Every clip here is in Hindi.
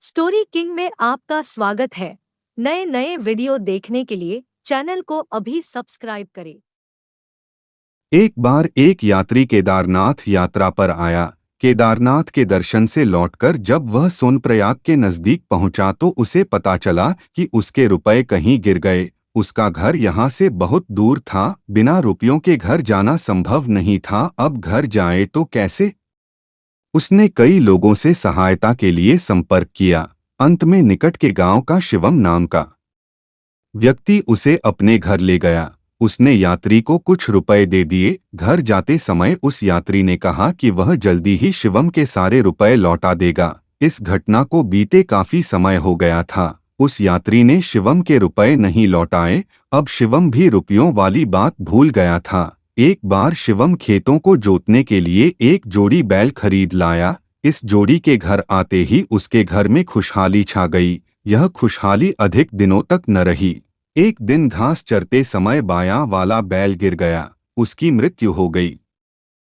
स्टोरी किंग में आपका स्वागत है। नए नए वीडियो देखने के लिए चैनल को अभी सब्सक्राइब करें। एक बार एक यात्री केदारनाथ यात्रा पर आया। केदारनाथ के दर्शन से लौटकर जब वह सोनप्रयाग के नजदीक पहुंचा तो उसे पता चला कि उसके रुपए कहीं गिर गए। उसका घर यहाँ से बहुत दूर था, बिना रुपयों के घर जाना संभव नहीं था। अब घर जाए तो कैसे? उसने कई लोगों से सहायता के लिए संपर्क किया। अंत में निकट के गांव का शिवम नाम का व्यक्ति उसे अपने घर ले गया। उसने यात्री को कुछ रुपए दे दिए। घर जाते समय उस यात्री ने कहा कि वह जल्दी ही शिवम के सारे रुपए लौटा देगा। इस घटना को बीते काफी समय हो गया था। उस यात्री ने शिवम के रुपए नहीं लौटाए। अब शिवम भी रुपयों वाली बात भूल गया था। एक बार शिवम खेतों को जोतने के लिए एक जोड़ी बैल खरीद लाया। इस जोड़ी के घर आते ही उसके घर में खुशहाली छा गई। यह खुशहाली अधिक दिनों तक न रही। एक दिन घास चरते समय बायां वाला बैल गिर गया। उसकी मृत्यु हो गई।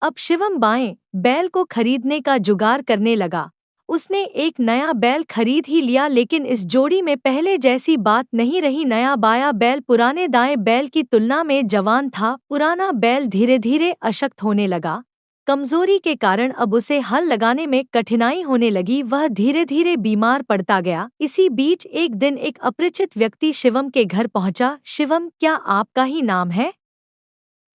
अब शिवम बाएं बैल को खरीदने का जुगाड़ करने लगा। उसने एक नया बैल खरीद ही लिया, लेकिन इस जोड़ी में पहले जैसी बात नहीं रही। नया बाया बैल पुराने दाएं बैल की तुलना में जवान था। पुराना बैल धीरे धीरे अशक्त होने लगा। कमजोरी के कारण अब उसे हल लगाने में कठिनाई होने लगी। वह धीरे धीरे बीमार पड़ता गया। इसी बीच एक दिन एक अपरिचित व्यक्ति शिवम के घर पहुंचा। शिवम, क्या आपका ही नाम है?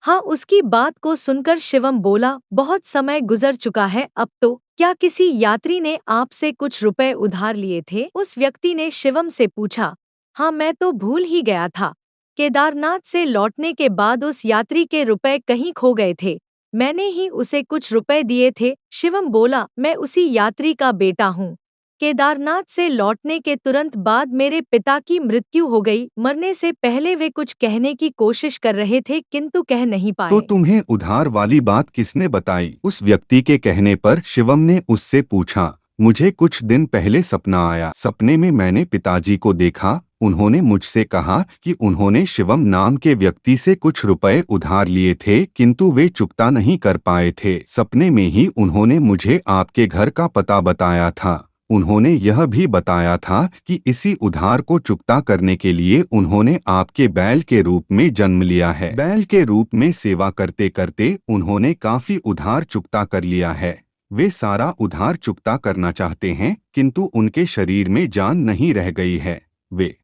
हाँ, उसकी बात को सुनकर शिवम बोला, बहुत समय गुजर चुका है अब तो। क्या किसी यात्री ने आपसे कुछ रुपए उधार लिए थे? उस व्यक्ति ने शिवम से पूछा। हाँ, मैं तो भूल ही गया था। केदारनाथ से लौटने के बाद उस यात्री के रुपए कहीं खो गए थे। मैंने ही उसे कुछ रुपए दिए थे। शिवम बोला, मैं उसी यात्री का बेटा हूँ। केदारनाथ से लौटने के तुरंत बाद मेरे पिता की मृत्यु हो गई। मरने से पहले वे कुछ कहने की कोशिश कर रहे थे, किंतु कह नहीं तो पाए। तुम्हें उधार वाली बात किसने बताई? उस व्यक्ति के कहने पर शिवम ने उससे पूछा। मुझे कुछ दिन पहले सपना आया। सपने में मैंने पिताजी को देखा। उन्होंने मुझसे कहा कि उन्होंने शिवम नाम के व्यक्ति से कुछ रुपए उधार लिए थे, किंतु वे चुकता नहीं कर पाए थे। सपने में ही उन्होंने मुझे आपके घर का पता बताया था। उन्होंने यह भी बताया था कि इसी उधार को चुकता करने के लिए उन्होंने आपके बैल के रूप में जन्म लिया है। बैल के रूप में सेवा करते करते उन्होंने काफी उधार चुकता कर लिया है। वे सारा उधार चुकता करना चाहते हैं, किंतु उनके शरीर में जान नहीं रह गई है। वे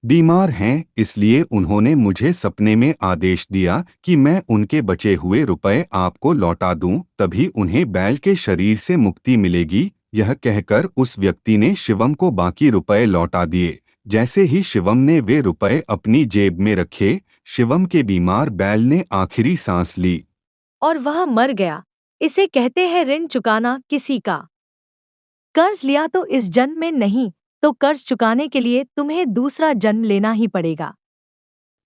बीमार हैं, इसलिए उन्होंने मुझे सपने में आदेश दिया कि मैं उनके बचे हुए रुपए आपको लौटा दूं, तभी उन्हें बैल के शरीर से मुक्ति मिलेगी। यह कहकर उस व्यक्ति ने शिवम को बाकी रुपए लौटा दिए। जैसे ही शिवम ने वे रुपए अपनी जेब में रखे, शिवम के बीमार बैल ने आखिरी सांस ली। और वह मर गया। इसे कहते हैं ऋण चुकाना। किसी का कर्ज लिया तो इस जन्म में नहीं, तो कर्ज चुकाने के लिए तुम्हें दूसरा जन्म लेना ही पड़ेगा।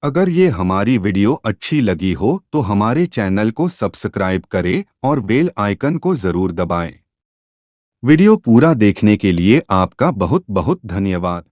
अगर ये हमारी वीडियो अच्छी लगी हो तो हमारे चैनल को सब्सक्राइब करें और बेल आइकन को जरूर दबाएं। वीडियो पूरा देखने के लिए आपका बहुत बहुत धन्यवाद।